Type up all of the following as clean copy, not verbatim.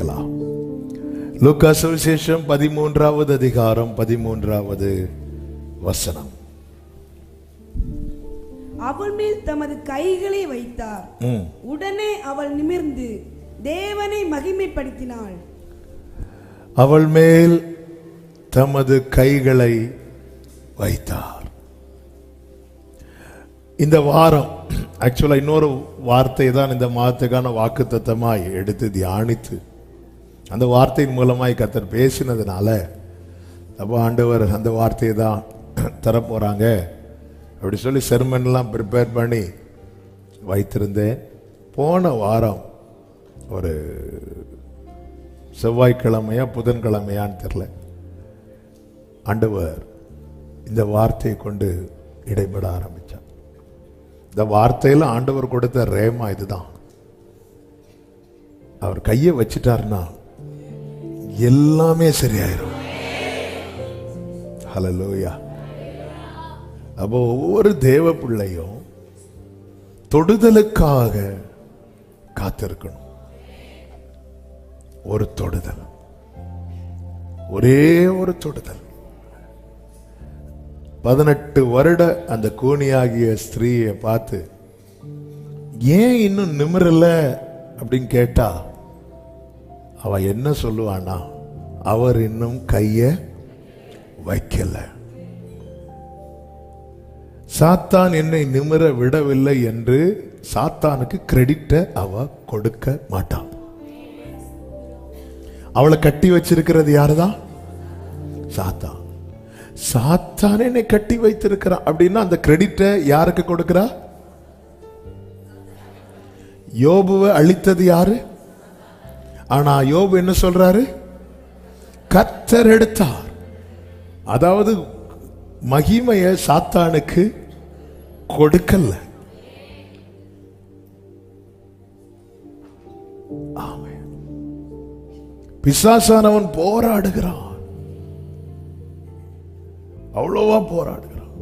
வாசிக்கலாம். லூக்கா சுவிசேஷம் 13வது அதிகாரம் 13வது வசனம். அவள் மேல் தமது கைகளை வைத்தார். உடனே அவள் நிமிர்ந்து தேவனை மகிமைப்படுத்தினாள். அவள் மேல் தமது கைகளை வைத்தார். இந்த வாரம் ஆக்சுவலா இன்னொரு வார்த்தை தான் இந்த மாதத்துக்கான வாக்குத்தத்தமாய் எடுத்து தியானித்து அந்த வார்த்தையின் மூலமாய் கர்த்தர் பேசினதுனால அப்போ ஆண்டவர் அந்த வார்த்தையை தான் தரப்போறாங்க அப்படி சொல்லி செர்மன்லாம் ப்ரிப்பேர் பண்ணி வைத்திருந்தேன். போன வாரம் ஒரு செவ்வாய்க்கிழமையா புதன்கிழமையான்னு தெரியல, ஆண்டவர் இந்த வார்த்தையை கொண்டு இடைபட ஆரம்பிச்சார். இந்த வார்த்தையில ஆண்டவர் கொடுத்த ரேமா இதுதான். அவர் கையை வச்சிட்டாருன்னா எல்லாமே சரியாயிரும். ஹல்லேலூயா. அப்போ ஒவ்வொரு தேவ பிள்ளையும் தொடுதலுக்காக காத்திருக்கணும். ஒரு தொடுதல், ஒரே ஒரு தொடுதல். 18 வருட அந்த கூனியாகிய ஸ்திரீயை பார்த்து ஏன் இன்னும் நிமிரல அப்படின்னு கேட்டா அவ என்ன சொல்லுவானா, அவர் இன்னும் கைய வைக்கல. சாத்தான் என்னை நிமிர விடவில்லை என்று சாத்தானுக்கு கிரெடிட்டை அவ கொடுக்க மாட்டான். அவளை கட்டி வச்சிருக்கிறது யாருதான்? சாத்தான். சாத்தான் என்னை கட்டி வைத்திருக்கிறான் அப்படின்னா அந்த கிரெடிட்டை யாருக்கு கொடுக்கிறா? யோபுவை அழித்தது யாரு? ஆனா யோபு என்ன சொல்றாரு? கர்த்தர் எடுத்தார். அதாவது மகிமைய சாத்தானுக்கு கொடுக்கல. ஆமென். பிசாசானவன் போராடுகிறான், அவ்வளவா போராடுகிறான்.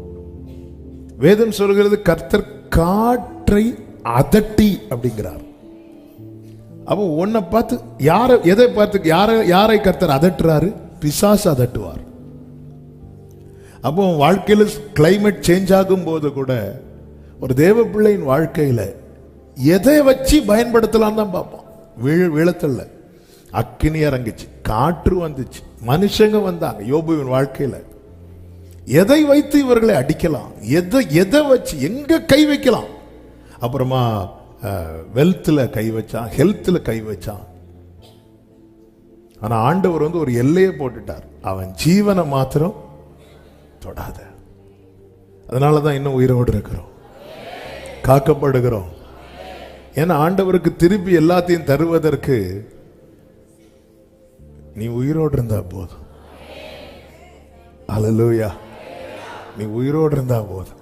வேதம் சொல்கிறது கர்த்தர் காற்றை அதட்டி அப்படிங்கிறார். அப்போ உன்னை பார்த்து எதை பார்த்து யாரை கர்த்தர் அதட்டுறாரு? பிசாசு அதட்டுவார். அப்போ வாழ்க்கையில் கிளைமேட் சேஞ்ச் ஆகும் போது கூட ஒரு தேவ பிள்ளையின் வாழ்க்கையில எதை வச்சு பயன்படுத்தலாம் தான் பார்ப்போம். வீழத்தல்ல, அக்கினி இறங்குச்சு, காற்று வந்துச்சு, மனுஷங்க வந்தாங்க. யோபுவின் வாழ்க்கையில எதை வைத்து இவர்களை அடிக்கலாம், எதை வச்சு எங்க கை வைக்கலாம். அப்புறமா வெல்த்ல கை வச்சான், ஹெல்த்ல கை வச்சான். ஆனா ஆண்டவர் ஒரு எல்லையை போட்டுட்டார், அவன் ஜீவனை மாத்திரம் தொடாத. அதனாலதான் இன்னும் உயிரோடு இருக்கிறோம், காக்கப்படுகிறோம். ஏன்னா ஆண்டவருக்கு திருப்பி எல்லாத்தையும் தருவதற்கு நீ உயிரோடு இருந்தா போதும். அல்லேலூயா. நீ உயிரோடு இருந்தா போதும்.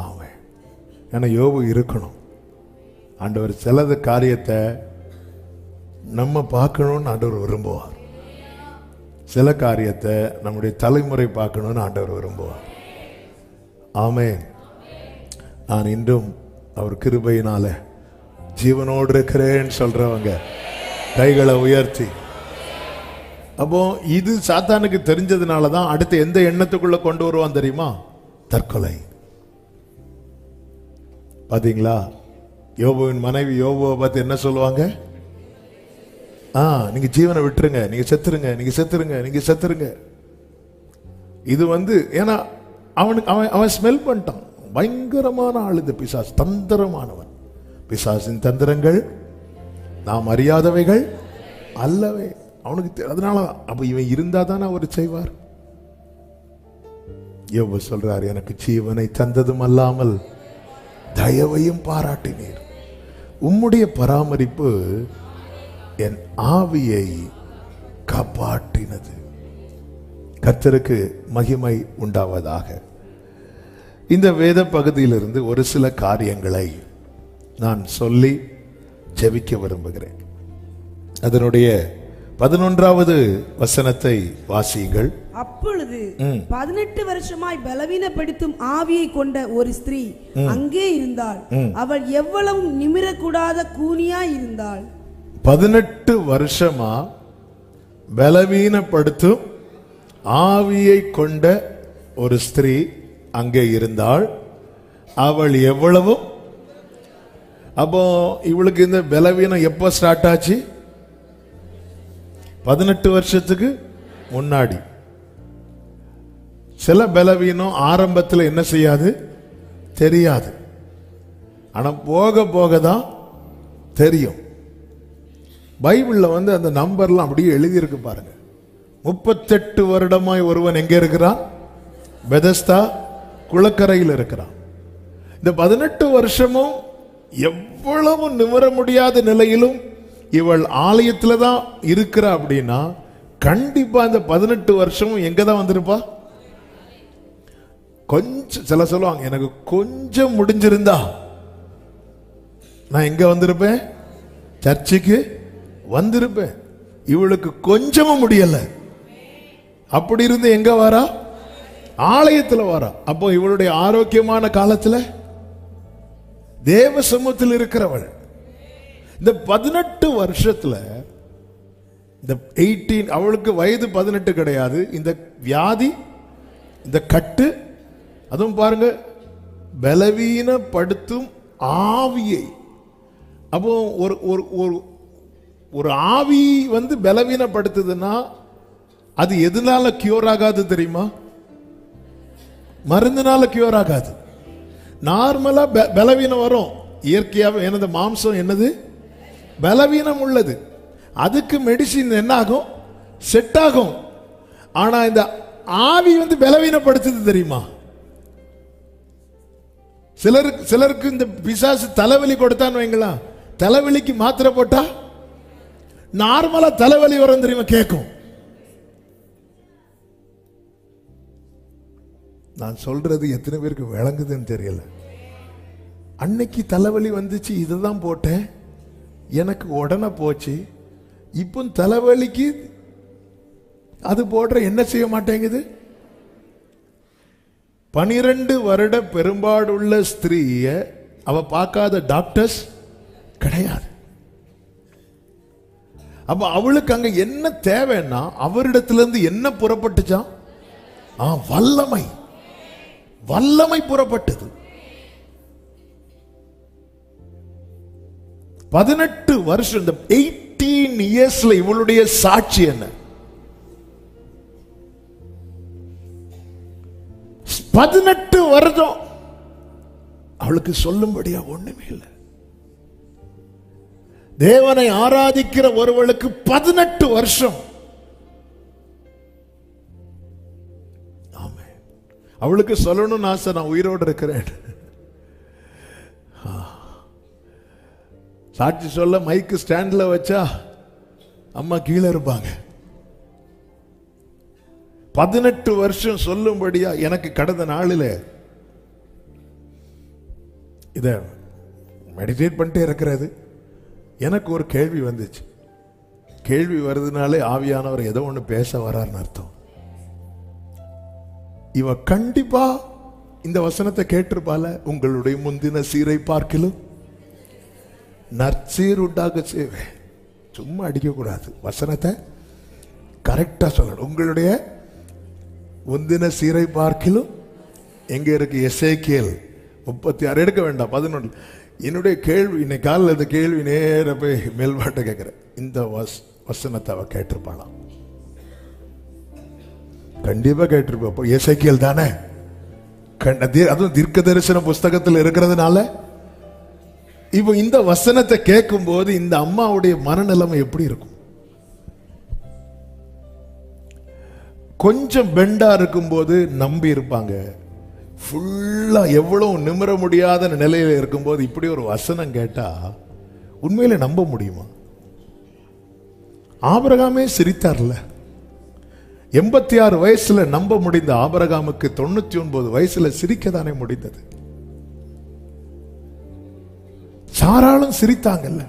ஆமென். ஏன்னா யோபு இருக்கணும். ஆண்டவர் சிலது காரியத்தை நம்ம பார்க்கணும்னு ஆண்டவர் விரும்புவார். சில காரியத்தை நம்முடைய தலைமுறை பார்க்கணும்னு ஆண்டவர் விரும்புவார். ஆமென். நான் இன்றும் அவர் கிருபையினால ஜீவனோடு இருக்கிறேன்னு சொல்றவங்க கைகளை உயர்த்தி. அப்போ இது சாத்தானுக்கு தெரிஞ்சதுனால தான் அடுத்து எந்த எண்ணத்துக்குள்ள கொண்டு வருவான் தெரியுமா? தற்கொலை. பாத்தீங்களா? யோபுவின் மனைவி யோபுவை பார்த்து என்ன சொல்லுவாங்க? நீங்க ஜீவனை விட்டுருங்க, நீங்க செத்துருங்க, நீங்க செத்துருங்க, நீங்க செத்துருங்க. இது ஏன்னா அவன் ஸ்மெல் பண்ணிட்டான். பயங்கரமான ஆள் இந்த பிசாசு, தந்திரமானவன். பிசாசின் தந்திரங்கள் நாம் அறியாதவைகள் அல்லவே. அவனுக்கு அதனாலதான். அப்ப இவன் இருந்தா தானே அவர் செய்வார். யோபு சொல்றார், எனக்கு ஜீவனை தந்ததும் அல்லாமல் தயவையும் பாராட்டினீர். உம்முடைய பராமரிப்பு என் ஆவியை காப்பாற்றினது. கர்த்தருக்கு மகிமை உண்டாவதாக. இந்த வேத பகுதியிலிருந்து ஒரு சில காரியங்களை நான் சொல்லி ஜெபிக்க விரும்புகிறேன். அதனுடைய 11வது வசனத்தை வாசியுங்கள். அப்பொழுது 18 வருஷமாய் பலவீனப்படுத்தும் ஆவியை கொண்ட ஒரு ஸ்திரீ அங்கே இருந்தாள். அவள் எவ்வளவு நிமிரக்கூடாத கூனியாய் இருந்தாள். 18 வருஷமா பலவீனப்படுத்தும் ஆவியை கொண்ட ஒரு ஸ்திரீ அங்கே இருந்தாள். அவள் எவ்வளவும், அப்போ இவளுக்கு இந்த பலவீனம் எப்ப ஸ்டார்ட் ஆச்சு? 18 வருஷத்துக்கு முன்னாடி. சில பலவீனம் ஆரம்பத்தில் என்ன செய்யாது, தெரியாது. ஆனா போக போக தான் தெரியும். பைபிள்ல அந்த நம்பர்லாம் அப்படியே எழுதியிருக்கு பாருங்க. 38 வருடமாய் ஒருவன் எங்க இருக்கிறான்? பெதஸ்தா குளக்கரையில் இருக்கிறான். இந்த 18 வருஷமும் எவ்வளவு நிமிர முடியாத நிலையிலும் இவள் ஆலயத்துல தான் இருக்கிறா. அப்படின்னா கண்டிப்பா இந்த 18 வருஷமும் எங்க தான் வந்திருப்பா? கொஞ்சம் சில சொல்லுவாங்க, எனக்கு கொஞ்சம் முடிஞ்சிருந்தா நான் எங்க வந்திருப்பேன்? சர்ச்சுக்கு வந்திருப்பேன். இவளுக்கு கொஞ்சமும் முடியல. அப்படி இருந்து எங்க வரா? ஆலயத்துல வரா. அப்போ இவளுடைய ஆரோக்கியமான காலத்துல தேவ சமூகத்தில் இருக்கிறவள். இந்த 18 வருஷத்துல இந்த 18, அவளுக்கு வயது 18 கிடையாது. இந்த வியாதி, இந்த கட்டு, அதுவும் பாருங்க, பலவீனப்படுத்தும் ஆவியை. அப்போ ஒரு ஆவி பலவீனப்படுத்துதுன்னா அது எதனால கியூர் ஆகாது தெரியுமா? மருந்துனால கியூர் ஆகாது. நார்மலா பலவீனம் வரும் இயற்கையாவே. எனது மாம்சம் என்னது? பலவீனம் உள்ளது. அதுக்கு மெடிசின் என்ன ஆகும்? செட் ஆகும். ஆனா இந்த ஆவி பலவீனப்படுத்துது தெரியுமா? சிலருக்கு இந்த பிசாசு தலைவலி கொடுத்தான்னு வைங்களா, தலைவலிக்கு மாத்திரை போட்டா நார்மலா தலைவலி வரும் தெரியுமா? கேட்கும். நான் சொல்றது எத்தனை பேருக்கு விளங்குதுன்னு தெரியல. அன்னைக்கு தலைவலி வந்துச்சு, இதுதான் போட்டேன், எனக்கு உடனே போச்சு. இப்போ தலைவலிக்கு அது போடுற என்ன செய்ய மாட்டேங்குது. 12 வருட பெரும்பாடுள்ள ஸ்திரீய அவ பார்க்காத டாக்டர்ஸ் கிடையாது. அப்ப அவளுக்கு அங்க என்ன தேவைன்னா, அவரிடத்திலிருந்து என்ன புறப்பட்டுச்சான்? வல்லமை. வல்லமை புறப்பட்டது. 18 வருஷம், இந்த 18 இயர்ஸ்ல இவளுடைய சாட்சி என்ன? 18 வருடம் அவளுக்கு சொல்லும்படியா ஒண்ணுமே இல்லை. தேவனை ஆராதிக்கிற ஒருவளுக்கு 18 வருஷம். ஆமே. அவளுக்கு சொல்லணும்னு ஆசை, நான் உயிரோடு இருக்கிறேன். சாட்சி சொல்ல மைக்கு ஸ்டாண்ட்ல வச்சா அம்மா கீழே இருப்பாங்க. 18 வருஷம் சொல்லும்படியா எனக்கு கடந்த நாளில் இத மெடிடேட் பண்ணிட்டே இருக்கிறது, எனக்கு ஒரு கேள்வி வந்துச்சு. கேள்வி வருதுனாலே ஆவியானவர் ஏதோ ஒன்று பேச வராருன்னு அர்த்தம். இவ கண்டிப்பா இந்த வசனத்தை கேட்டிருப்பால, உங்களுடைய முந்தின சீரை பார்க்கிலும் நற்சீர் உண்டாக செய்வேன். சும்மா அடிக்க கூடாது, வசனத்தை கரெக்டா சொல்லணும். உங்களுடைய முந்தின சீரை பார்க்கிலும் எங்க இருக்கு? எசேக்கியேல் 36 எடுக்க வேண்டாம், 11. என்னுடைய கேள்வி இன்னைக்கு காலையில், இந்த கேள்வி நேர போய் மேல்பாட்டை கேட்கிறேன். இந்த வசனத்தை அவ கேட்டிருப்பாளாம். கண்டிப்பா கேட்டிருப்பா. எசேக்கியேல் தானே, அதுவும் தீர்க்க தரிசன புஸ்தகத்தில் இருக்கிறதுனால இப்போ இந்த வசனத்தை கேட்கும் போது இந்த அம்மாவுடைய மனநிலைமை எப்படி இருக்கும்? கொஞ்சம் பெண்டா இருக்கும் போது நம்பி இருப்பாங்க. ஃபுல்லா எவ்வளவு நிமிர முடியாத நிலையில இருக்கும்போது இப்படி ஒரு வசனம் கேட்டா உண்மையில நம்ப முடியுமா? ஆபிரகாமே சிரித்தார்ல. 86 வயசுல நம்ப முடிந்த ஆபிரகாமுக்கு 99 வயசுல சிரிக்க தானே முடிந்தது. சாராளும் சிரித்தாங்கல்ல.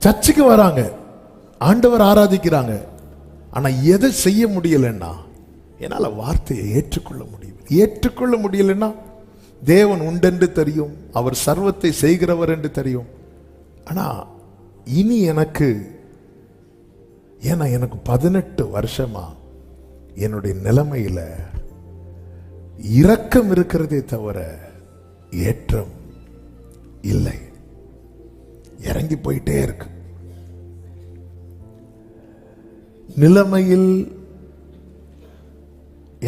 சர்ச்சுக்கு வராங்க, ஆண்டவர் ஆராதிக்கிறாங்க. ஆனா எதை செய்ய முடியலன்னா, என்னால வார்த்தையை ஏற்றுக்கொள்ள முடியும். ஏற்றுக்கொள்ள முடியலன்னா, தேவன் உண்டென்று தெரியும், அவர் சர்வத்தை செய்கிறவர் என்று தெரியும். ஆனா இனி எனக்கு, ஏன்னா எனக்கு 18 வருஷமா என்னுடைய நிலைமையில இரக்கம் இருக்கிறதே தவிர ஏற்றம் இல்லை. இறங்கி போயிட்டே இருக்கு. நிலைமையில்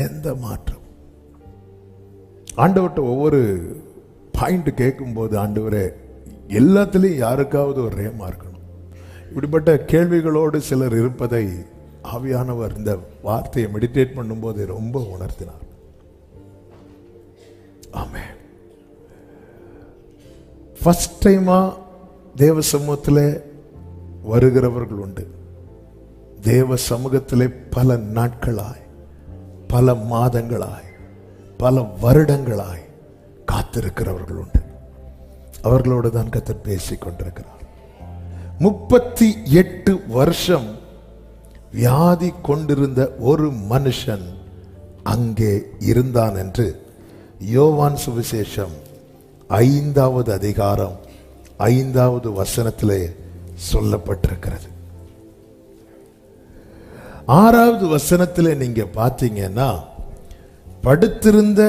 எந்த மாற்றம்? ஆண்டவர்கிட்ட ஒவ்வொரு பாயிண்ட் கேட்கும்போது, ஆண்டவரே எல்லாத்திலையும் யாருக்காவது ஒரு ரேமா இருக்கணும். இப்படிப்பட்ட கேள்விகளோடு சிலர் இருப்பதை ஆவியானவர் இந்த வார்த்தையை மெடிடேட் பண்ணும்போது ரொம்ப உணர்த்தினார். ஆமென். ஃபர்ஸ்ட் டைமா தேவ சமூகத்தில் வருகிறவர்கள் உண்டு. தேவ சமூகத்திலே பல நாட்களாய், பல மாதங்களாய், பல வருடங்களாய் காத்திருக்கிறவர்கள் உண்டு. அவர்களோடு தான் கர்த்தர் பேசிக் கொண்டிருக்கிறார். 38 வருஷம் வியாதி கொண்டிருந்த ஒரு மனுஷன் அங்கே இருந்தான் என்று யோவான் சுவிசேஷம் 5வது அதிகாரம் 5வது வசனத்திலே சொல்லப்பட்டிருக்கிறது. 6வது வசனத்திலே நீங்க பார்த்தீங்கன்னா, படுத்திருந்த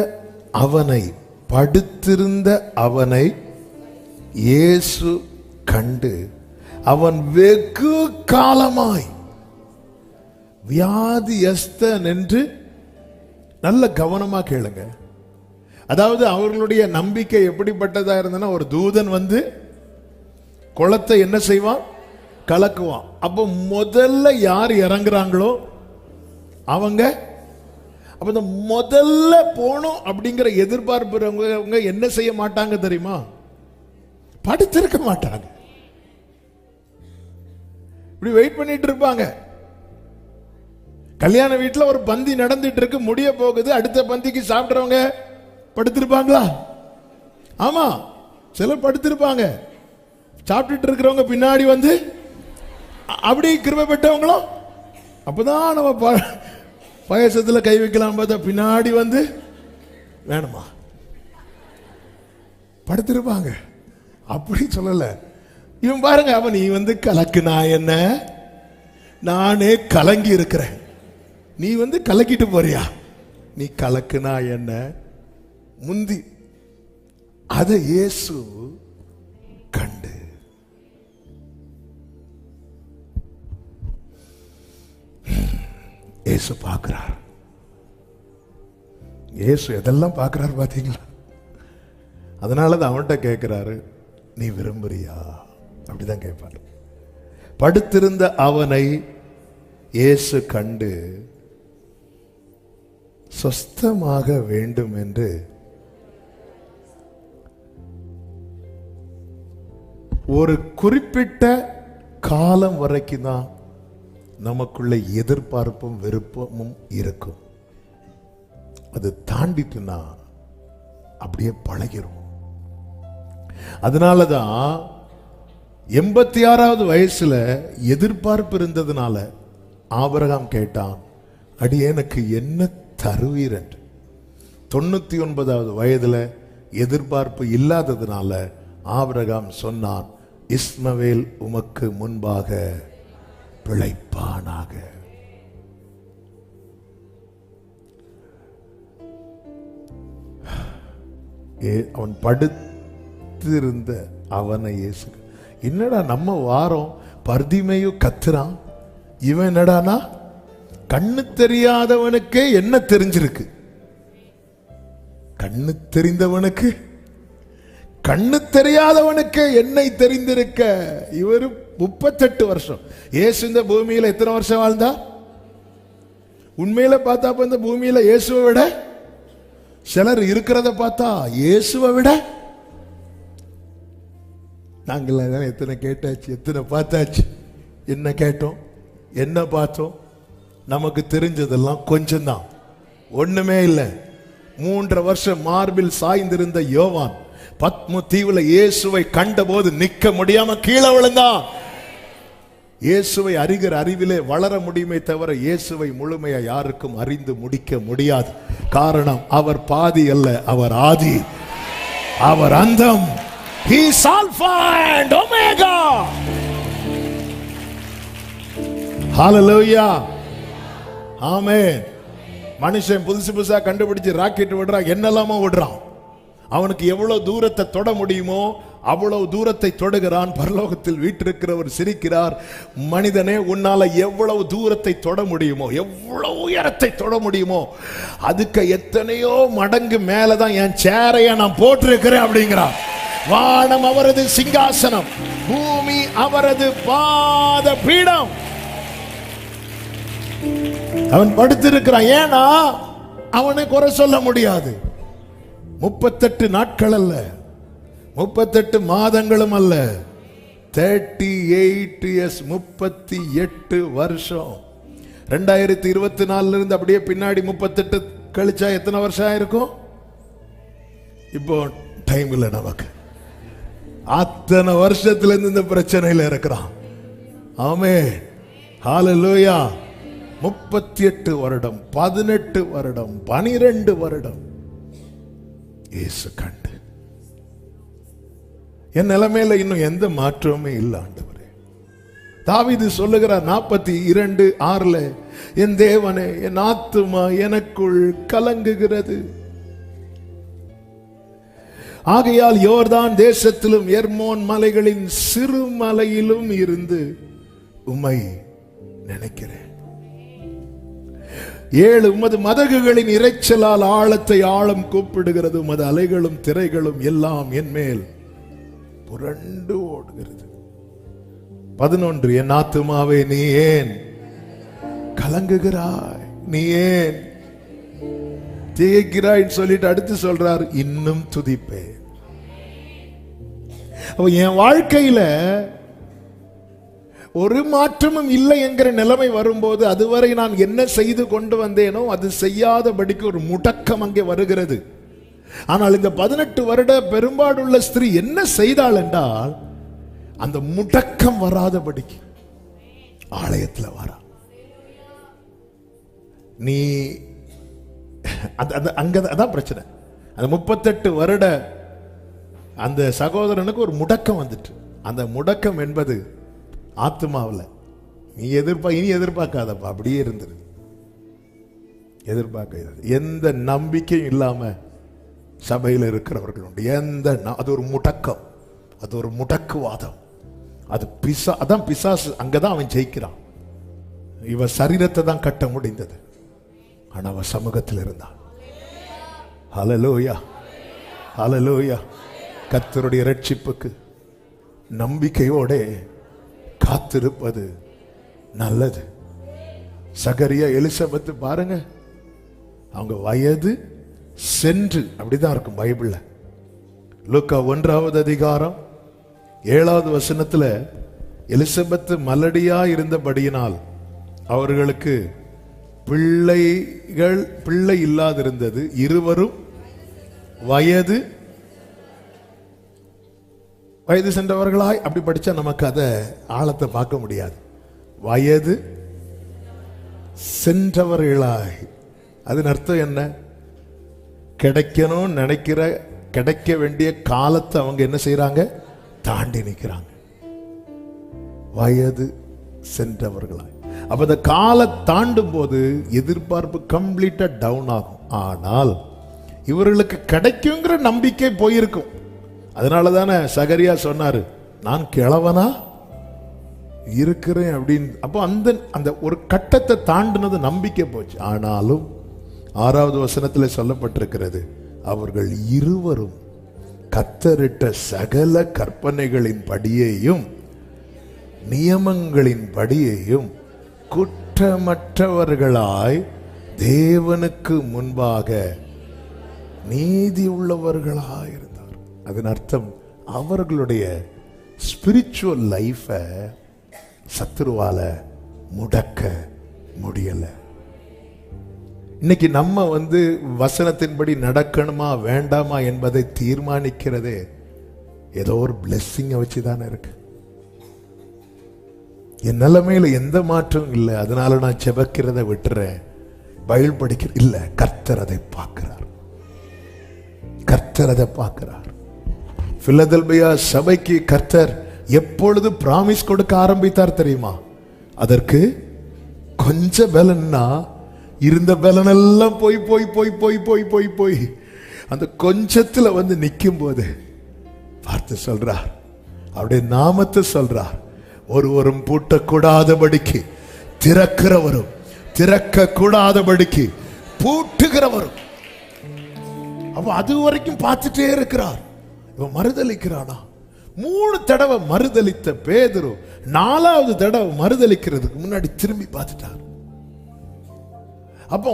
அவனை இயேசு கண்டு அவன் வெகு காலமாய் வியாதியஸ்தன் என்று, நல்ல கவனமா கேளுங்க. அதாவது அவர்களுடைய நம்பிக்கை எப்படிப்பட்டதா இருந்ததுன்னா, ஒரு தூதன் வந்து குளத்தை என்ன செய்வான்? கலக்குவான். அப்போ முதல்ல யார் இறங்குறாங்களோ அவங்க, அப்ப இந்த முதல்ல போனோம் அப்படிங்கிற எதிர்பார்ப்புறவங்க என்ன செய்ய மாட்டாங்க தெரியுமா? படுத்திருக்க மாட்டாங்க. இப்படி வெயிட் பண்ணிட்டு இருப்பாங்க. கல்யாண வீட்டுல ஒரு பந்தி நடந்துட்டு இருக்கு, முடிய போகுது, அடுத்த பந்திக்கு சாப்பிடுறவங்க படுத்திருப்பாங்களா? ஆமா, சிலர் படுத்திருப்பாங்க. சாப்பிட்டுட்டு இருக்கிறவங்க பின்னாடி வந்து அப்படி கிருபை பெற்றவங்களும் அப்பதான் நம்ம பாயசத்துல கை வைக்கலாம் பார்த்தா பின்னாடி வந்து வேணுமா படுத்திருப்பாங்க. அப்படி சொல்லல. இவன் பாருங்க, அவன் நீ வந்து கலக்குனா என்ன, நானே கலங்கி இருக்கிறேன், நீ வந்து கலக்கிட்டு போறியா? நீ கலக்குனா என்ன முந்தி அதை இயேசு கண்டு இயேசு பார்க்கிறார். இயேசு எதெல்லாம் பார்க்கிறார் பாத்தீங்களா? அதனாலதான் அவன்கிட்ட கேட்கிறாரு, நீ விரும்புறியா? அப்படிதான் கேட்பாரு. படுத்திருந்த அவனை இயேசு கண்டு சொஸ்தமாக வேண்டும் என்று ஒரு குறிப்பிட்ட காலம் வரைக்கும் தான் நமக்குள்ள எதிர்பார்ப்பும் விருப்பமும் இருக்கும். அது தாண்டிட்டுனா அப்படியே பழகிரும். அதனாலதான் 86வது வயசுல எதிர்பார்ப்பு இருந்ததுனால ஆபிரகாம் கேட்டான், அடியேனுக்கு என்ன தருவீர் என்று. 99வது வயதுல எதிர்பார்ப்பு இல்லாததுனால ஆபிரகாம் சொன்னான், இஸ்மவேல் உமக்கு முன்பாக பிழைப்பானாக. அவன் படுத்திருந்த அவனை இயேசு, என்னடா நம்ம வாரம் பர்திமேயும் கத்துறான், இவன் என்னடானா கண்ணு தெரியாதவனுக்கே என்ன தெரிஞ்சிருக்கு, கண்ணு தெரிந்தவனுக்கு கண்ணு தெரியாதவனுக்கு என்னை தெரிந்திருக்க. இவரு 38 வருஷம். இயேசு இந்த பூமியில எத்தனை வருஷம் வாழ்ந்தா? உண்மையில பார்த்தா இந்த பூமியில இயேசுவை விட, சிலர் இருக்கிறத பார்த்தா இயேசுவை விட, நாங்கள் எத்தனை கேட்டாச்சு, எத்தனை பார்த்தாச்சு, என்ன கேட்டோம், என்ன பார்த்தோம், நமக்கு தெரிஞ்சதெல்லாம் கொஞ்சம் தான், ஒண்ணுமே இல்லை. 3.5 வருஷம் மார்பில் சாய்ந்திருந்த யோவான் பத்மு தீவுல இயேசுவை கண்டபோது நிக்க முடியாம கீழே விழுந்தான். இயேசுவை அறிகிற அறிவிலே வளர முடியுமே தவிர இயேசுவை முழுமையா யாருக்கும் அறிந்து முடிக்க முடியாது. காரணம், அவர் பாதி அல்ல, அவர் ஆதி, அவர் அந்தம், He is Alpha and Omega. Hallelujah. Amen. மனுஷன் புதுசா கண்டுபிடிச்சு ராக்கெட் விடுறான், என்னெல்லாமோ விடுறான். அவனுக்கு எவ்வளவு தூரத்தை தொட முடியுமோ அவ்வளவு தூரத்தை தொடுகிறான். பரலோகத்தில் வீற்றிருக்கிறவர் சிரிக்கிறார், மனிதனே உன்னால எவ்வளவு தூரத்தை தொட முடியுமோ, எவ்வளவு உயரத்தை தொட முடியுமோ அதுக்கு எத்தனையோ மடங்கு மேலதான் என் சேரைய நான் போட்டிருக்கிறேன் அப்படிங்கிறான். வானம் அவரது சிங்காசனம், பூமி அவரது பாத பீடம். அவன் படுத்திருக்கிறான். ஏன்னா அவனை குறை சொல்ல முடியாது. 38 நாட்கள் அல்ல, 38 மாதங்களும் அல்ல, 38 years, 38 வருஷம். 2024 இருந்து அப்படியே பின்னாடி 38 கழிச்சா எத்தனை வருஷம் இருக்கும்? இப்போ டைம் இல்லை நமக்கு. அத்தனை வருஷத்துல இருந்து இந்த பிரச்சனையில இருக்கிறான். ஆமென். ஹல்லேலூயா. 38 வருடம், 18 வருடம், 12 வருடம் இயேசு கண்டு. என் நிலைமையில இன்னும் எந்த மாற்றமுமே இல்லை ஆண்டவரே. தாவீது சொல்லுகிறார் 42:6, என் தேவனே, என் ஆத்துமா எனக்குள் கலங்குகிறது. ஆகையால் யோர்தான் தேசத்திலும் எர்மோன் மலைகளின் சிறு மலையிலும் இருந்து உம்மை நினைக்கிறேன். 7, உமது மதகுகளின் இறைச்சலால் ஆழத்தை ஆழம் கூப்பிடுகிறது, உமது அலைகளும் திரைகளும் எல்லாம் என் மேல் புரண்டு ஓடுகிறது. 11, என் ஆத்துமாவே நீ ஏன் கலங்குகிறாய், நீ ஏன் திகைக்கிறாய் சொல்லிட்டு அடுத்து சொல்றார், இன்னும் துதிப்பேன். என் வாழ்க்கையில ஒரு மாற்றமும் இல்லை என்கிற நிலைமை வரும்போது, அதுவரை நான் என்ன செய்து கொண்டு வந்தேனோ அது செய்யாதபடிக்கு ஒரு முடக்கம் அங்கே வருகிறது. ஆனால் இந்த 18 வருட பெரும்பாடுள்ள ஸ்திரீ என்ன செய்தாள் என்றால், அந்த முடக்கம் வராதபடிக்கு ஆலயத்தில் வரா. நீ அங்கதான் பிரச்சனை. அந்த 38 வருட அந்த சகோதரனுக்கு ஒரு முடக்கம் வந்துட்டு, அந்த முடக்கம் என்பது ஆத்மாவில் நீ இனி எதிர்பார்க்காதப்பா, அப்படியே இருந்துரு. எதிர்பார்க்க எந்த நம்பிக்கையும் இல்லாம சபையில் இருக்கிறவர்கள் உண்டு. அது ஒரு முடக்கம், அது ஒரு முடக்குவாதம். அது அதான் பிசாசு. அங்கதான் அவன் ஜெயிக்கிறான். இவ சரீரத்தை தான் கட்ட முடிந்தது, ஆனா அவ சமூகத்தில் இருந்தான். ஹல்லேலூயா, ஹல்லேலூயா. கர்த்தருடைய ரட்சிப்புக்கு நம்பிக்கையோட காத்திருப்பது நல்லது. சகரியா, எலிசபெத் பாருங்க, அவங்க வயது சென்று, அப்படிதான் இருக்கும் பைபிள்ல. லூக்கா 1வது அதிகாரம் 7வது வசனத்துல, எலிசபெத் மலடியா இருந்தபடியினால் அவர்களுக்கு பிள்ளை இல்லாதிருந்தது, இருவரும் வயது சென்றவர்களாய். அப்படி படிச்சா நமக்கு அதை ஆழத்தை பார்க்க முடியாது. வயது சென்றவர்களாய், அதன் அர்த்தம் என்ன? கிடைக்கணும் நினைக்கிற, கிடைக்க வேண்டிய காலத்தை அவங்க என்ன செய்யறாங்க? தாண்டி நிற்கிறாங்க. வயது சென்றவர்களாய். அப்ப அந்த காலை தாண்டும் போது எதிர்பார்ப்பு கம்ப்ளீட்டா டவுன் ஆகும். ஆனால் இவர்களுக்கு கிடைக்குங்கிற நம்பிக்கை போயிருக்கும். அதனாலதானே சகரியா சொன்னாரு, நான் கிழவனா இருக்கிறேன் அப்படின்னு. அப்போ அந்த ஒரு கட்டத்தை தாண்டினது நம்பிக்கை போச்சு. ஆனாலும் 6வது வசனத்தில் சொல்லப்பட்டிருக்கிறது, அவர்கள் இருவரும் கர்த்தரிட்ட சகல கற்பனைகளின் படியையும் நியமங்களின் படியையும் குற்றமற்றவர்களாய் தேவனுக்கு முன்பாக நீதி உள்ளவர்களாய் இருந்தார். அதன் அர்த்தம் அவர்களுடைய ஸ்பிரிச்சுவல் லைஃபை சத்துருவால முடக்க முடியல. இன்னைக்கு நம்ம வசனத்தின்படி நடக்கணுமா வேண்டாமா என்பதை தீர்மானிக்கிறதே ஏதோ ஒரு பிளெஸ்ஸிங்கை வச்சுதானே இருக்கு. என் நிலைமையில எந்த மாற்றம் இல்லை, அதனால நான் செபக்கிறத விட்டுறேன், பைபிள் படிக்கிற இல்ல. கர்த்தர் அதை பார்க்கிறார், கர்த்தர் அதை பார்க்கிறார். பிலதெல்பியா சபைக்கு கர்த்தர் எப்பொழுது பிராமிஸ் கொடுக்க ஆரம்பித்தார் தெரியுமா? அதற்கு கொஞ்ச பலன்னா இருந்த பலன் எல்லாம் போய் போய் போய் போய் போய் போய் போய் அந்த கொஞ்சத்துல வந்து நிற்கும் போது பார்த்து சொல்றார், அவருடைய நாமத்தை சொல்றார், ஒருவரும் பூட்டக்கூடாதபடிக்கு திறக்கிறவரும் திறக்க கூடாதபடிக்கு பூட்டுகிறவரும். அப்ப அது வரைக்கும் பார்த்துட்டே இருக்கிறார். இவன் மறுதலிக்கிறானா? 3 தடவை மறுதலித்த பேதுரு 4வது தடவை மறுதலிக்கிறதுக்கு முன்னாடி திரும்பி பார்த்துட்டார். அப்போ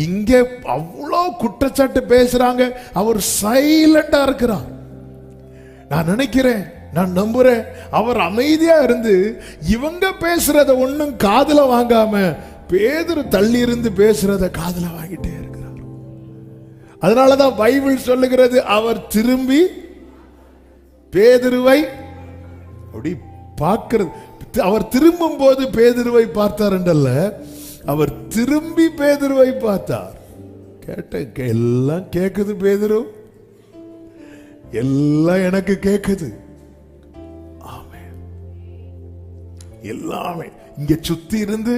இங்க அவ்வளவு குற்றச்சாட்டு பேசுறாங்க, அவர் சைலண்டா இருக்கிறார். நான் நினைக்கிறேன், நான் நம்புறேன், அவர் அமைதியா இருந்து இவங்க பேசுறத ஒண்ணும் காதுல வாங்காம பேதுரு தள்ளி இருந்து பேசுறத காதுல வாங்கிட்டே இருக்கிறார். அதனாலதான் பைபிள் சொல்லுகிறது, அவர் திரும்பி பேதுருவை அப்படி பார்க்கிறது. அவர் திரும்பும் போது பேதுருவை பார்த்தார் என்றல்ல, அவர் திரும்பி பேதுருவை பார்த்தார். கேட்ட எல்லாம் கேக்குது பேதுரு, எல்லாம் எனக்கு கேக்குது. ஆமென். எல்லாமே இங்க சுத்தி இருந்து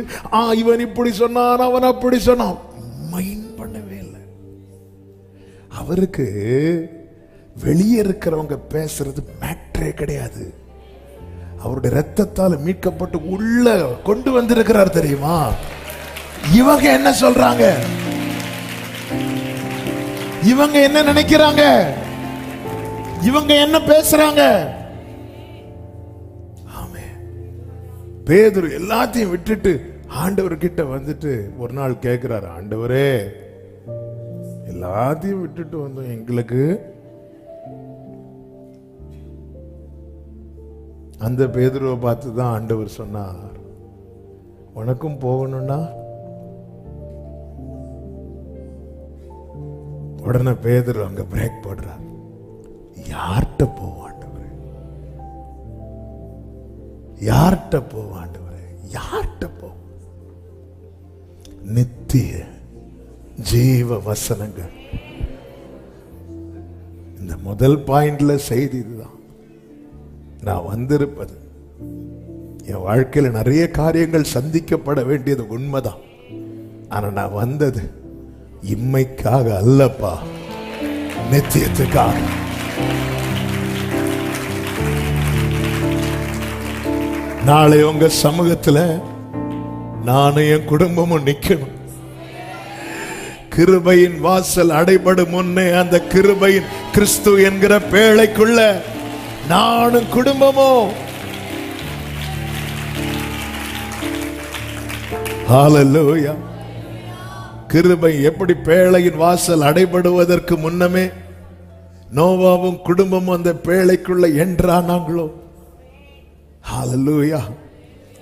இவன் இப்படி சொன்னான், அவன் அப்படி சொன்னான், மைண்ட் பண்ணவே இல்லை. அவருக்கு வெளியே இருக்கிறவங்க பேசுறது மேட்டரே கிடையாது. அவருடைய ரத்தத்தால் மீட்கப்பட்டு உள்ள கொண்டு வந்திருக்கிறார் தெரியுமா? இவங்க என்ன சொல்றாங்க, இவங்க என்ன நினைக்கிறாங்க, இவங்க என்ன பேசுறாங்க? ஆமென். பேதுரு எல்லாத்தையும் விட்டுட்டு ஆண்டவர் கிட்ட வந்துட்டு ஒரு நாள் கேட்கிறார், ஆண்டவரே எல்லாத்தையும் விட்டுட்டு வந்தோம், எங்களுக்கு அந்த பேதுருவை பார்த்து தான் ஆண்டவர் சொன்னார், உனக்கும் போகணும்னா. உடனே பேதுரு அங்க பிரேக் போடுறார். யார்கிட்ட போவாண்டவரே, யார்கிட்ட போவாண்டவரே, யார்கிட்ட போ? நித்திய ஜீவ வசனங்கள். இந்த முதல் பாயிண்ட்ல செய்தி இதுதான். நான் வந்திருப்பது, என் வாழ்க்கையில நிறைய காரியங்கள் சந்திக்கப்பட வேண்டியது உண்மைதான். ஆனா நான் வந்தது இம்மைக்காக அல்லப்பா, நித்தியத்துக்காக. நாளை உங்க சமூகத்துல நானும் என் குடும்பமும் நிக்கணும். கிருபையின் வாசல் அடைபடும் முன்னே அந்த கிருபையின் கிறிஸ்து என்கிற பேழைக்குள்ள நானும் குடும்பமும். ஹல்லேலூயா. கிருபை எப்படி பேழையின் வாசல் அடைபடுவதற்கு முன்னமே நோவாவும் குடும்பமும் அந்த பேழைக்குள்ள என்றானாங்களோ, ஹல்லேலூயா.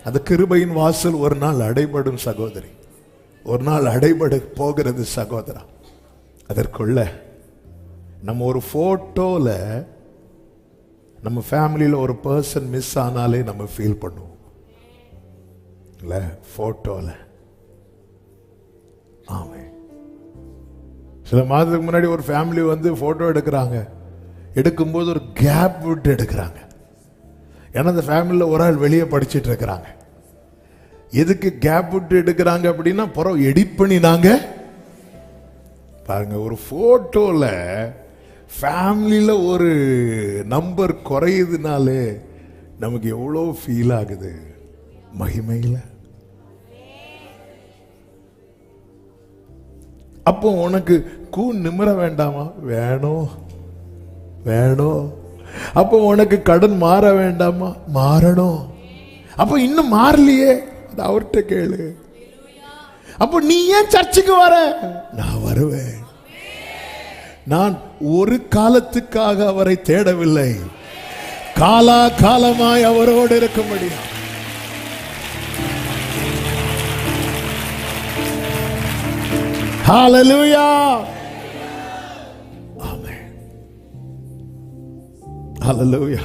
அந்த கிருபையின் வாசல் ஒரு நாள் அடைபடும் சகோதரி, ஒரு நாள் அடைபட போகிறது சகோதரா. அதற்குள்ள நம்ம ஒரு போட்டோல நம்ம ஃபேமிலியில ஒரு பர்சன் மிஸ் ஆனாலே நம்ம ஃபீல் பண்ணுவோம் இல்ல, போட்டோல. ஆமே. சில மாதத்துக்கு முன்னாடி ஒரு ஃபேமிலி வந்து போட்டோ எடுக்கிறாங்க. எடுக்கும்போது ஒரு கேப் விட்டு எடுக்கிறாங்க. ஏன்னா அந்த ஃபேமிலியில் ஒரு ஆள் வெளியே படிச்சுட்டு இருக்கிறாங்க. எதுக்கு கேப் விட்டு எடுக்கிறாங்க அப்படின்னா, புறம் எடிட் பண்ணினாங்க பாருங்க. ஒரு போட்டோல ஃபேமிலியில ஒரு நம்பர் குறையுதுனாலே நமக்கு எவ்வளோ ஃபீல் ஆகுது மகிமையில. அப்போ உனக்கு நிமிர வேண்டாமா? வேணும் வேணும். அப்போ உனக்கு கடன் மாற வேண்டாமா? மாறணும். அப்போ இன்னும் மாறலையே, அது அவர்கிட்ட கேளு. அப்போ நீ ஏன் சர்ச்சுக்கு வர? நான் வருவேன். நான் ஒரு காலத்துக்காக அவரை தேடவில்லை, காலா காலமாய் அவரோடு இருக்க முடியும். ஹல்லேலூயா. ஆமென். ஹல்லேலூயா.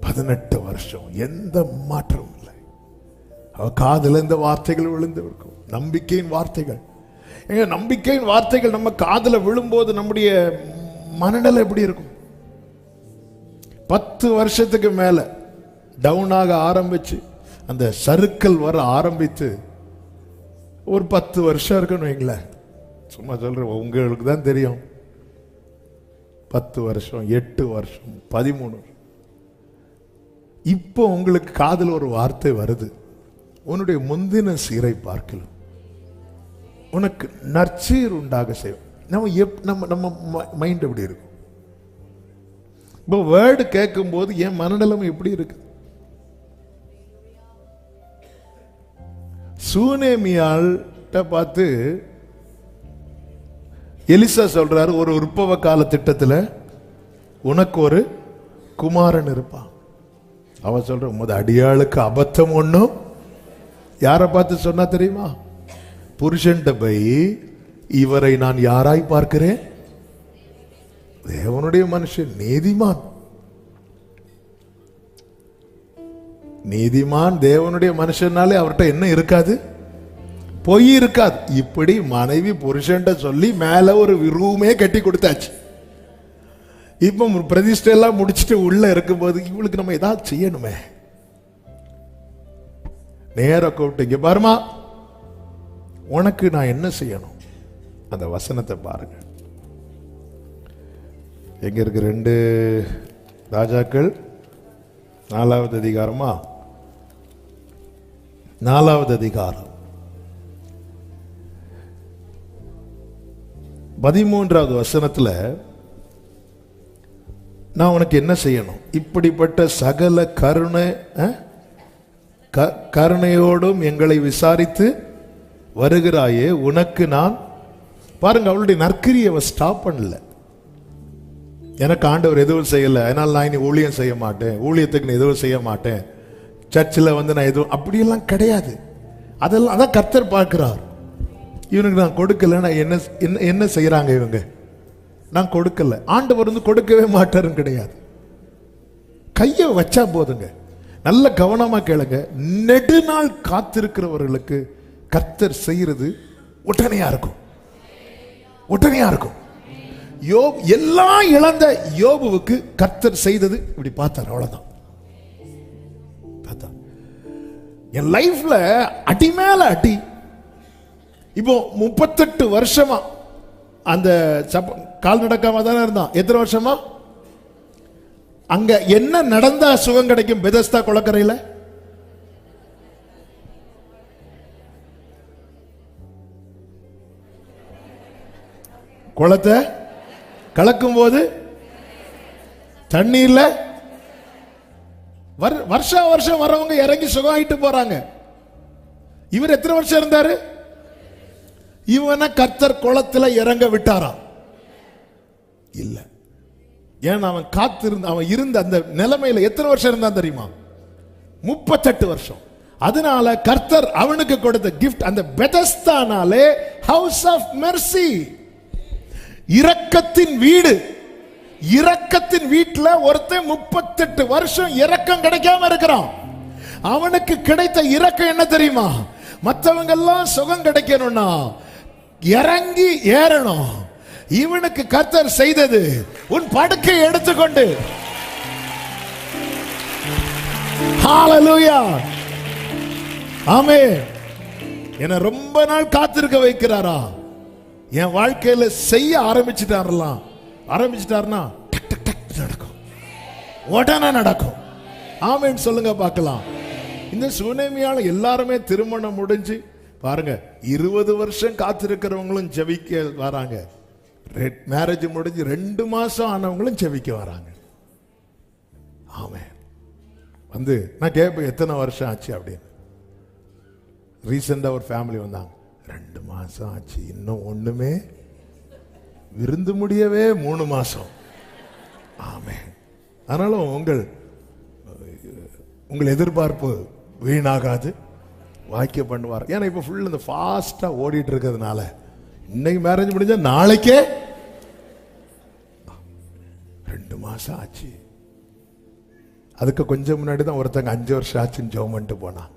18 வருஷம் எந்த மாற்றமும் இல்லை. அவ காதுல இந்த வார்த்தைகள் விழுந்து இருக்கும், நம்பிக்கையின் வார்த்தைகள். நம்பிக்கையின் வார்த்தைகள் நம்ம காதுல விழும்போது நம்முடைய மனநிலை எப்படி இருக்கும்? 10 வருஷத்துக்கு மேல டவுன் ஆக ஆரம்பிச்சு அந்த சறுக்கல் வர ஆரம்பித்து ஒரு 10 வருஷம் இருக்குன்னு வைங்களேன். சும்மா சொல்றேன், உங்களுக்கு தான் தெரியும். 10 வருஷம், 8 வருஷம், 13 வருஷம். இப்போ உங்களுக்கு காதுல ஒரு வார்த்தை வருது, உன்னுடைய முந்தின சீரை பார்க்கலாம் உனக்கு நற்சீர் உண்டாக செய்யும். நம்ம மைண்ட் எப்படி இருக்கும்? இப்போ வேர்டு கேட்கும் போது என் மனநிலைமை எப்படி இருக்கு? சூனேமியாள்கிட்ட பார்த்து எலிசா சொல்றாரு, ஒரு உற்பவ கால திட்டத்துல உனக்கு ஒரு குமாரன் இருப்பான். அவ சொல்ற முத அடியாளுக்கு அபத்தம் ஒண்ணும். யாரை பார்த்து சொன்னா தெரியுமா? புருஷன்ட்ட போய் இவரை நான் யாராய் பார்க்கிறேன்? தேவனுடைய மனுஷன், நீதிமான். நீதிமான் தேவனுடைய மனுஷனாலே அவர்கிட்ட என்ன இருக்காது? பொய் இருக்காது. இப்படி மனைவி புருஷன்ட்ட சொல்லி மேல ஒரு ரூமே கட்டி கொடுத்தாச்சு. இப்ப பிரதிஷ்டை எல்லாம் முடிச்சுட்டு உள்ள இருக்கும்போது இவளுக்கு நம்ம ஏதாவது செய்யணுமே. நேர கூப்பிட்டு, இங்க பாருமா, உனக்கு நான் என்ன செய்யணும்? அந்த வசனத்தை பாருங்க. எங்க இருக்கு? 2 ராஜாக்கள் 4வது அதிகாரமா? 4வது அதிகாரம் 13வது வசனத்துல, நான் உனக்கு என்ன செய்யணும்? இப்படிப்பட்ட சகல கருணையோடும் எங்களை விசாரித்து வருகிறாயே, உனக்கு நான். பாருங்க, அவளுடைய நற்கிரியை ஸ்டாப் பண்ணல. எனக்கு ஆண்டவர் எதுவும் செய்யல, அதனால நான் இனி ஊழியம் செய்ய மாட்டேன், ஊழியத்துக்கு நான் எதுவும் செய்ய மாட்டேன், சர்ச்சில் வந்து நான் எதுவும், அப்படியெல்லாம் கிடையாது. அதெல்லாம் அதான் கர்த்தர் பார்க்கிறார். இவனுக்கு நான் கொடுக்கல, நான் என்ன செய்யறாங்க இவங்க? நான் கொடுக்கல. ஆண்டவர் வந்து கொடுக்கவே மாட்டாருன்னு கிடையாது. கையை வச்சா போதுங்க. நல்ல கவனமா கேளுங்க. நெடுநாள் காத்திருக்கிறவர்களுக்கு கர்த்தர் செய்யறது உடனேயா இருக்கும். உடனேயா இருக்கும். யோப் எல்லாம் இழந்த யோபுவுக்கு கர்த்தர் செய்தது இப்படி பார்த்தார், அவ்வளவுதான். என் லைஃப்ல அடி மேல அடி. இப்போ 38 வருஷமா அந்த கால் நடக்காம தானே இருந்தான். எத்தனை வருஷமா? அங்க என்ன நடந்தா சுகம் கிடைக்கும்? பெதஸ்தா குளக்கரையில குளத்தை கலக்கும் போது தண்ணீர்ல வருஷா வருஷம் வரவங்க இறங்கி சுகம் ஆயிட்டு போறாங்க. இவர் எத்தனை வருஷம் இருந்தாரு? இவனை கர்த்தர் குளத்துல இறங்க விட்டாரா? இல்ல. ஏன்? அவன் காத்திருந்த, அவன் இருந்த அந்த நிலைமையில எத்தனை வருஷம் இருந்தான் தெரியுமா? 38 வருஷம். அதனால கர்த்தர் அவனுக்கு கொடுத்த கிஃப்ட் அந்த பெதஸ்தானாலே ஹவுஸ் ஆஃப் மெர்சி, இரக்கத்தின் வீடு. இரக்கத்தின் வீட்டுல ஒருத்தன் 38 வருஷம் இரக்கம் கிடைக்காம இருக்கிறான். அவனுக்கு கிடைத்த இரக்கம் என்ன தெரியுமா? மற்றவங்க எல்லாம் சுகம் கிடைக்கணும்னா இறங்கி ஏறணும். இவனுக்கு கர்த்தர் செய்தது, உன் படுக்கை எடுத்துக்கொண்டு, ஹalleluya, ஆமென், என்ன ரொம்ப நாள் காத்திருக்க வைக்கிறாரா? என் வாழ்க்கையில செய்ய ஆரம்பிச்சிட்டாருன்னா டக் டக் டக் நடக்கும், உடனே நடக்கும். ஆமென் சொல்லுங்க பார்க்கலாம். இந்த சுனேமியால எல்லாருமே திருமணம் முடிஞ்சு பாருங்க, 20 வருஷம் காத்திருக்கிறவங்களும் ஜெபிக்க வராங்க. மேரேஜ் முடிஞ்சு 2 மாசம் ஆனவங்களும் ஜெபிக்க வராங்க. ஆமென். வந்து நான் கேட்பேன், எத்தனை வருஷம் ஆச்சு அப்படின்னு. ரீசெண்டா ஒரு ஃபேமிலி வந்தாங்க, 2 மாசம் ஆச்சு, இன்னும் ஒண்ணுமே விருந்து முடியவே 3 மாசம். ஆமென். அதனால உங்கள் எதிர்பார்ப்பு வீணாகாது, வாக்கிய பண்ணுவார். ஏன்னா இப்ப ஃபுல் இந்த ஃபாஸ்டா ஓடிட்டு இருக்கிறதுனால இன்னைக்கு மேரேஜ் முடிஞ்சா நாளைக்கே 2 மாசம் ஆச்சு. அதுக்கு கொஞ்சம் முன்னாடி தான் ஒருத்தங்க 5 வருஷம் ஆச்சுன்னு ஜெபம் பண்ணிட்டு போனான்.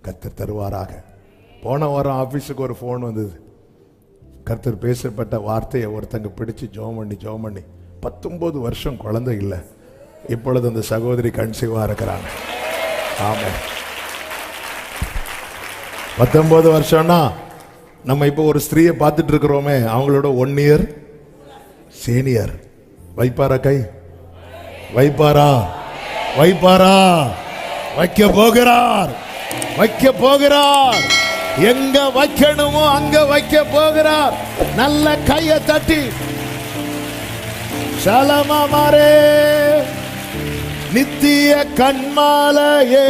கர்த்தர் தருவாராக. போன வாரம் ஆபீஸுக்கு ஒரு ஃபோன் வந்தது. கர்த்தர் பேசப்பட்ட வார்த்தையை ஒருத்தங்க பிடிச்சு ஜெபம் பண்ணி 19 வருஷம் குழந்தை இல்லை, இப்பொழுது அந்த சகோதரி கன்சீவா இருக்கிறாங்க. ஆமா, 19 வருஷம்னா நம்ம இப்போ ஒரு ஸ்திரீயை பார்த்துட்டு இருக்கிறோமே, அவங்களோட 1 இயர் சீனியர். வைப்பாரா கை? வைப்பாரா? வைப்பாரா? வைக்க போகிறார், வைக்க போகிறார். எங்க வைக்கணுமோ அங்க வைக்க போகிறார். நல்ல கையை தட்டி சலமா மாறே நித்திய கண்மாலையே,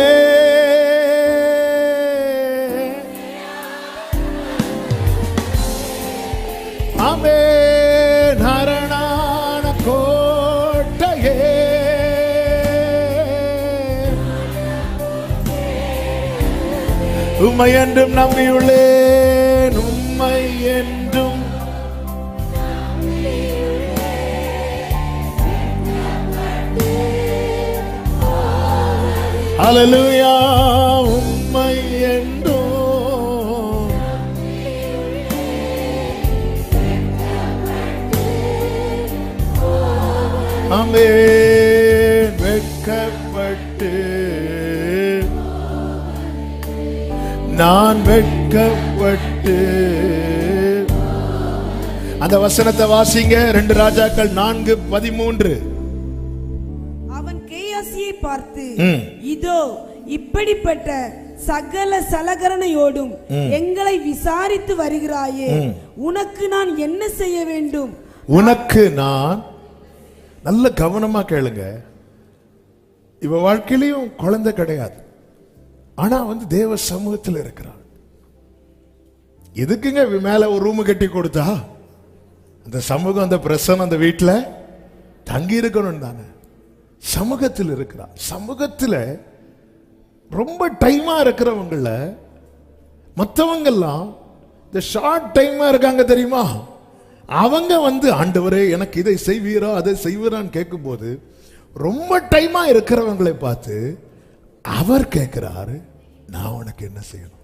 ஆமென். ஹரணான கோட்டையே, உம்மை என்றும் நம்பியுள்ளேன், உம்மை என்றும். ஹல்லேலூயா, உம்மை என்றும். ஆமென். வெட்கப்பட்டு நான் வெட்கப்பட்டு. அந்த வசனத்தை வாசிங்க, 2 ராஜாக்கள் 4:13. அவன் கேயாசியை பார்த்து, இதோ இப்படிப்பட்ட சகல சலகரணையோடும் எங்களை விசாரித்து வருகிறாயே, உனக்கு நான் என்ன செய்ய வேண்டும்? உனக்கு நான், நல்ல கவனமா கேளுங்க, இவ வாழ்க்கையிலையும் குழந்தை கிடையாது, ஆனா தேவ சமூகத்தில் இருக்கிறான். எதுக்குங்க மேல ஒரு ரூம் கட்டி கொடுத்தா? அந்த சமூகம், அந்த பிரசனம் அந்த வீட்டுல தங்கி இருக்கணும் தானே. சமூகத்தில் இருக்கிறான். சமூகத்தில் ரொம்ப டைமா இருக்கிறவங்கள மற்றவங்கெல்லாம் இந்த ஷார்ட் டைமா இருக்காங்க தெரியுமா, அவங்க ஆண்டவரே எனக்கு இதை செய்வீரா அதை செய்வீரான்னு கேட்கும் போது, ரொம்ப டைமா இருக்கிறவங்களை பார்த்து அவர் கேட்கிறாரு, நான் உனக்கு என்ன செய்யணும்?